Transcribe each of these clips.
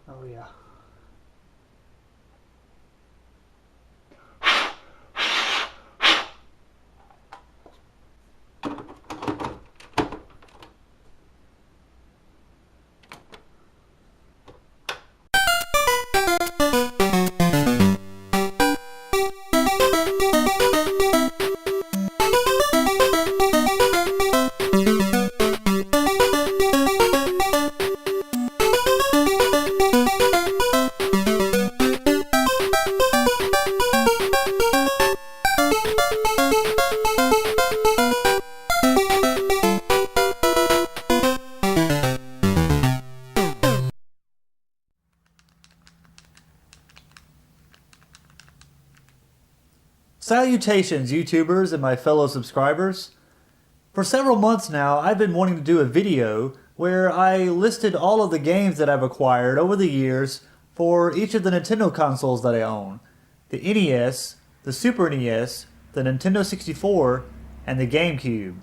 Oh yeah. Salutations, YouTubers and my fellow subscribers. For several months now, I've been wanting to do a video where I listed all of the games that I've acquired over the years for each of the Nintendo consoles that I own. The NES, the Super NES, the Nintendo 64, and the Gamecube.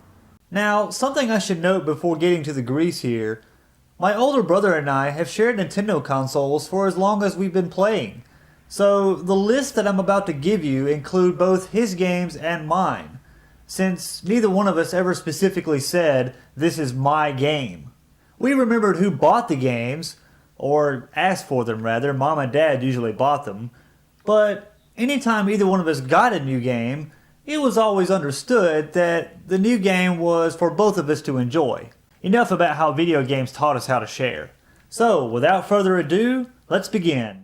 Now, something I should note before getting to the grease here, my older brother and I have shared Nintendo consoles for as long as we've been playing. So the list that I'm about to give you include both his games and mine, since neither one of us ever specifically said, "This is my game." We remembered who bought the games, or asked for them rather. Mom and Dad usually bought them. But anytime either one of us got a new game, it was always understood that the new game was for both of us to enjoy. Enough about how video games taught us how to share. So, without further ado, let's begin.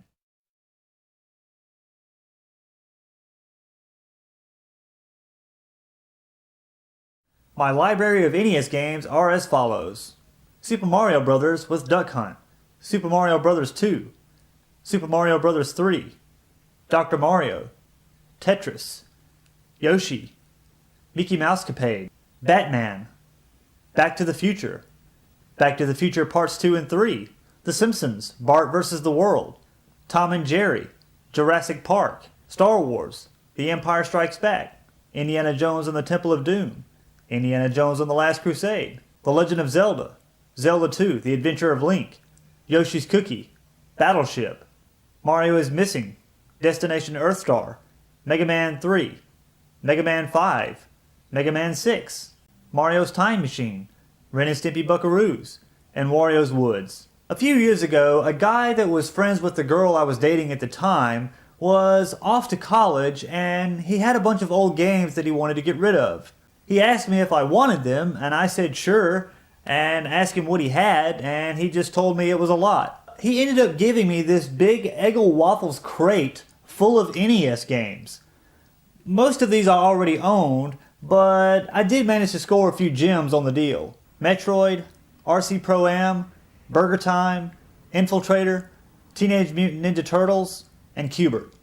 My library of NES games are as follows: Super Mario Bros. With Duck Hunt, Super Mario Bros. 2, Super Mario Bros. 3, Dr. Mario, Tetris, Yoshi, Mickey Mousecapade, Batman, Back to the Future, Back to the Future Parts 2 and 3, The Simpsons, Bart vs. the World, Tom and Jerry, Jurassic Park, Star Wars, The Empire Strikes Back, Indiana Jones and the Temple of Doom, Indiana Jones and the Last Crusade, The Legend of Zelda, Zelda 2, The Adventure of Link, Yoshi's Cookie, Battleship, Mario is Missing, Destination Earthstar, Mega Man 3, Mega Man 5, Mega Man 6, Mario's Time Machine, Ren and Stimpy Buckaroos, and Wario's Woods. A few years ago, a guy that was friends with the girl I was dating at the time was off to college, and he had a bunch of old games that he wanted to get rid of. He asked me if I wanted them, and I said sure, and asked him what he had, and he just told me it was a lot. He ended up giving me this big Eggo Waffles crate full of NES games. Most of these I already owned, but I did manage to score a few gems on the deal. Metroid, RC Pro-Am, Burger Time, Infiltrator, Teenage Mutant Ninja Turtles, and Q*bert.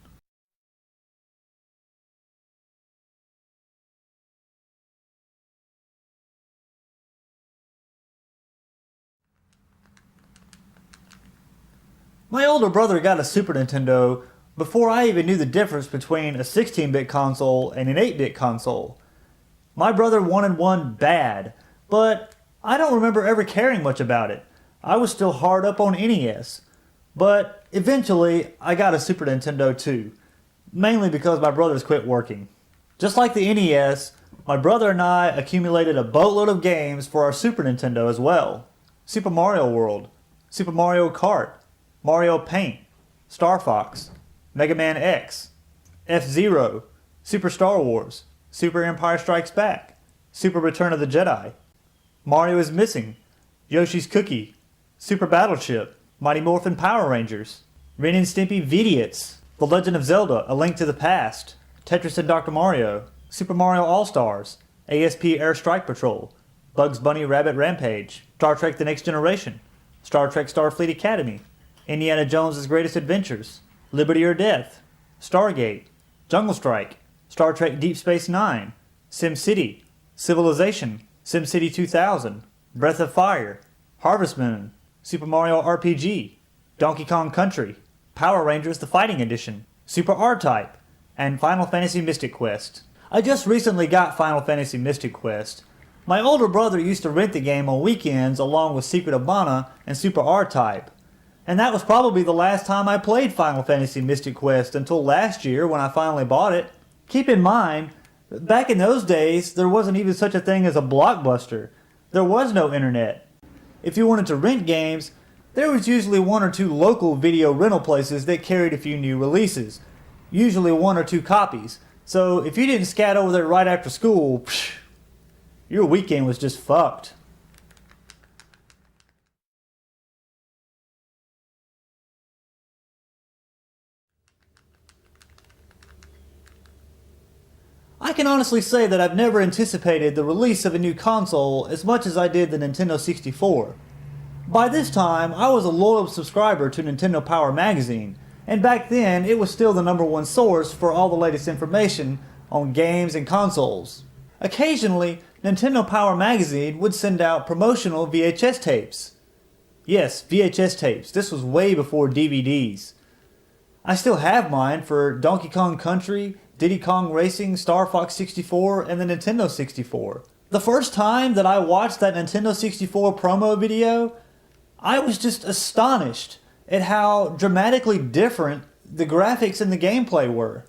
My older brother got a Super Nintendo before I even knew the difference between a 16-bit console and an 8-bit console. My brother wanted one bad, but I don't remember ever caring much about it. I was still hard up on NES. But eventually, I got a Super Nintendo too, mainly because my brothers quit working. Just like the NES, my brother and I accumulated a boatload of games for our Super Nintendo as well. Super Mario World, Super Mario Kart, Mario Paint, Star Fox, Mega Man X, F-Zero, Super Star Wars, Super Empire Strikes Back, Super Return of the Jedi, Mario is Missing, Yoshi's Cookie, Super Battleship, Mighty Morphin Power Rangers, Ren and Stimpy Vidiots, The Legend of Zelda, A Link to the Past, Tetris and Dr. Mario, Super Mario All-Stars, ASP Air Strike Patrol, Bugs Bunny Rabbit Rampage, Star Trek The Next Generation, Star Trek Starfleet Academy, Indiana Jones' Greatest Adventures, Liberty or Death, Stargate, Jungle Strike, Star Trek Deep Space Nine, SimCity, Civilization, SimCity 2000, Breath of Fire, Harvest Moon, Super Mario RPG, Donkey Kong Country, Power Rangers The Fighting Edition, Super R-Type, and Final Fantasy Mystic Quest. I just recently got Final Fantasy Mystic Quest. My older brother used to rent the game on weekends along with Secret of Mana and Super R-Type. And that was probably the last time I played Final Fantasy Mystic Quest until last year when I finally bought it. Keep in mind, back in those days, there wasn't even such a thing as a Blockbuster. There was no internet. If you wanted to rent games, there was usually one or two local video rental places that carried a few new releases. Usually one or two copies. So if you didn't scat over there right after school, your weekend was just fucked. I can honestly say that I've never anticipated the release of a new console as much as I did the Nintendo 64. By this time, I was a loyal subscriber to Nintendo Power magazine, and back then it was still the #1 source for all the latest information on games and consoles. Occasionally, Nintendo Power magazine would send out promotional VHS tapes. Yes, VHS tapes. This was way before DVDs. I still have mine for Donkey Kong Country, Diddy Kong Racing, Star Fox 64, and the Nintendo 64. The first time that I watched that Nintendo 64 promo video, I was just astonished at how dramatically different the graphics and the gameplay were.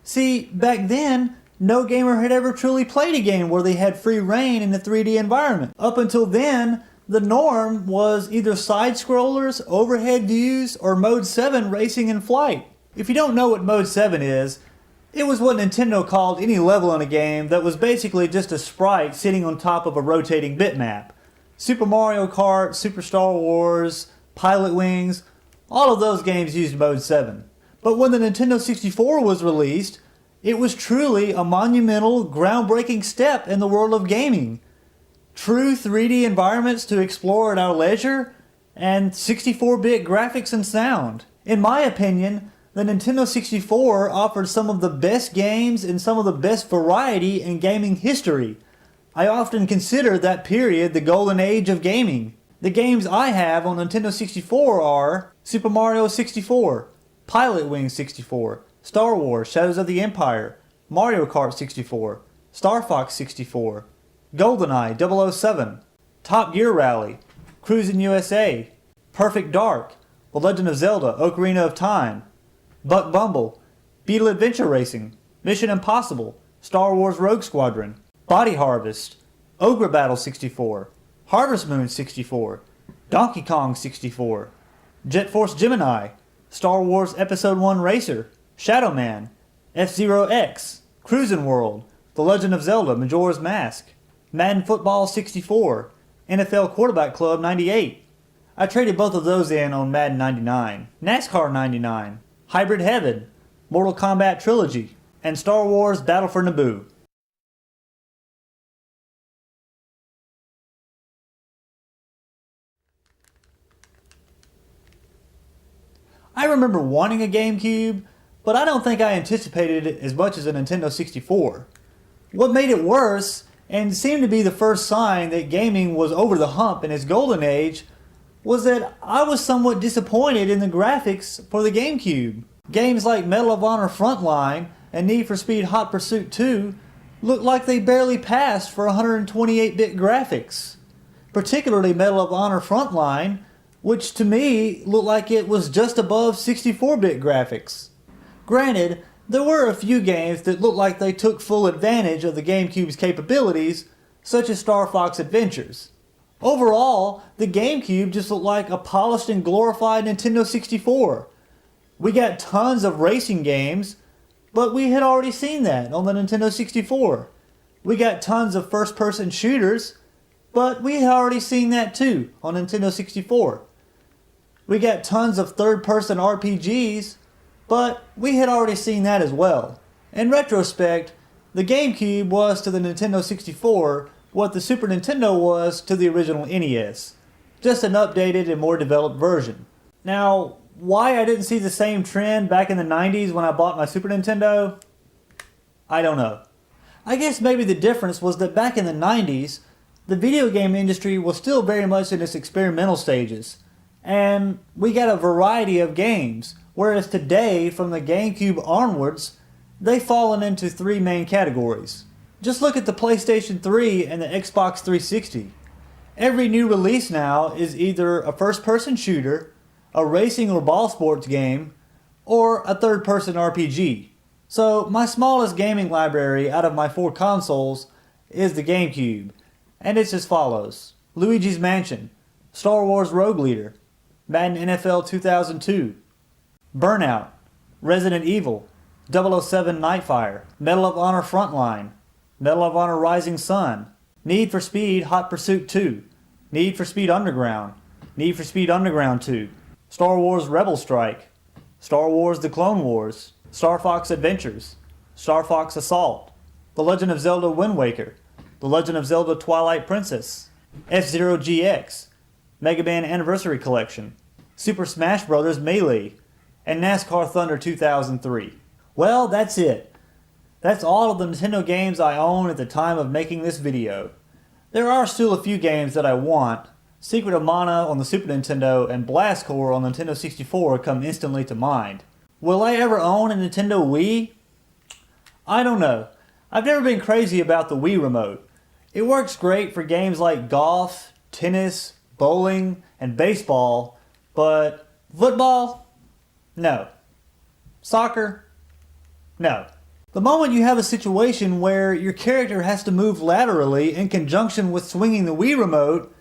See, back then, no gamer had ever truly played a game where they had free reign in a 3D environment. Up until then, the norm was either side-scrollers, overhead views, or Mode 7 racing in flight. If you don't know what Mode 7 is, it was what Nintendo called any level in a game that was basically just a sprite sitting on top of a rotating bitmap. Super Mario Kart, Super Star Wars, Pilot Wings, all of those games used Mode 7. But when the Nintendo 64 was released, it was truly a monumental, groundbreaking step in the world of gaming. True 3D environments to explore at our leisure, and 64-bit graphics and sound. In my opinion, the Nintendo 64 offered some of the best games and some of the best variety in gaming history. I often consider that period the golden age of gaming. The games I have on Nintendo 64 are Super Mario 64, Pilot Wings 64, Star Wars Shadows of the Empire, Mario Kart 64, Star Fox 64, GoldenEye 007, Top Gear Rally, Cruisin' USA, Perfect Dark, The Legend of Zelda Ocarina of Time, Buck Bumble, Beetle Adventure Racing, Mission Impossible, Star Wars Rogue Squadron, Body Harvest, Ogre Battle 64, Harvest Moon 64, Donkey Kong 64, Jet Force Gemini, Star Wars Episode 1 Racer, Shadow Man, F-Zero X, Cruisin' World, The Legend of Zelda Majora's Mask, Madden Football 64, NFL Quarterback Club 98. I traded both of those in on Madden 99, NASCAR 99, Hybrid Heaven, Mortal Kombat Trilogy, and Star Wars Battle for Naboo. I remember wanting a Gamecube, but I don't think I anticipated it as much as a Nintendo 64. What made it worse, and seemed to be the first sign that gaming was over the hump in its golden age, was that I was somewhat disappointed in the graphics for the Gamecube. Games like Medal of Honor Frontline and Need for Speed Hot Pursuit 2 looked like they barely passed for 128-bit graphics. Particularly Medal of Honor Frontline, which to me looked like it was just above 64-bit graphics. Granted, there were a few games that looked like they took full advantage of the GameCube's capabilities, such as Star Fox Adventures. Overall, the GameCube just looked like a polished and glorified Nintendo 64. We got tons of racing games, but we had already seen that on the Nintendo 64. We got tons of first-person shooters, but we had already seen that too on Nintendo 64. We got tons of third-person RPGs, but we had already seen that as well. In retrospect, the GameCube was to the Nintendo 64 what the Super Nintendo was to the original NES. Just an updated and more developed version. Now, why I didn't see the same trend back in the 90s when I bought my Super Nintendo? I don't know. I guess maybe the difference was that back in the 90s, the video game industry was still very much in its experimental stages. And we got a variety of games, whereas today, from the GameCube onwards, they've fallen into three main categories. Just look at the PlayStation 3 and the Xbox 360. Every new release now is either a first-person shooter, a racing or ball sports game, or a third-person RPG. So my smallest gaming library out of my 4 consoles is the Gamecube, and it's as follows: Luigi's Mansion, Star Wars Rogue Leader, Madden NFL 2002, Burnout, Resident Evil, 007 Nightfire, Medal of Honor Frontline, Medal of Honor Rising Sun, Need for Speed Hot Pursuit 2, Need for Speed Underground, Need for Speed Underground 2, Star Wars Rebel Strike, Star Wars The Clone Wars, Star Fox Adventures, Star Fox Assault, The Legend of Zelda Wind Waker, The Legend of Zelda Twilight Princess, F-Zero GX, Mega Man Anniversary Collection, Super Smash Bros. Melee, and NASCAR Thunder 2003. Well, that's it. That's all of the Nintendo games I own at the time of making this video. There are still a few games that I want. Secret of Mana on the Super Nintendo and Blast Corps on Nintendo 64 come instantly to mind. Will I ever own a Nintendo Wii? I don't know. I've never been crazy about the Wii remote. It works great for games like golf, tennis, bowling, and baseball, but football? No. Soccer? No. The moment you have a situation where your character has to move laterally in conjunction with swinging the Wii remote,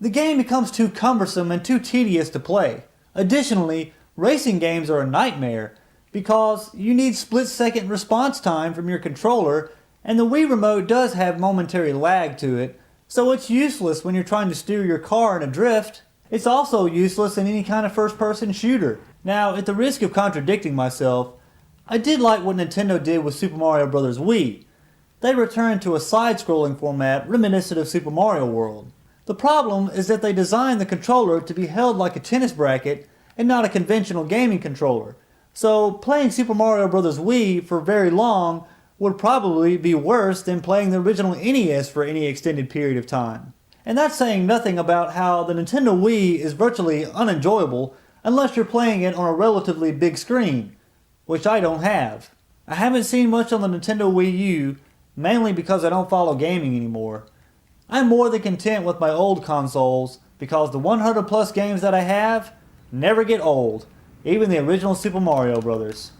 the game becomes too cumbersome and too tedious to play. Additionally, racing games are a nightmare because you need split-second response time from your controller, and the Wii remote does have momentary lag to it, so it's useless when you're trying to steer your car in a drift. It's also useless in any kind of first-person shooter. Now, at the risk of contradicting myself, I did like what Nintendo did with Super Mario Bros. Wii. They returned to a side-scrolling format reminiscent of Super Mario World. The problem is that they designed the controller to be held like a tennis racket and not a conventional gaming controller. So playing Super Mario Bros. Wii for very long would probably be worse than playing the original NES for any extended period of time. And that's saying nothing about how the Nintendo Wii is virtually unenjoyable unless you're playing it on a relatively big screen, which I don't have. I haven't seen much on the Nintendo Wii U, mainly because I don't follow gaming anymore. I'm more than content with my old consoles because the 100 plus games that I have never get old, even the original Super Mario Bros.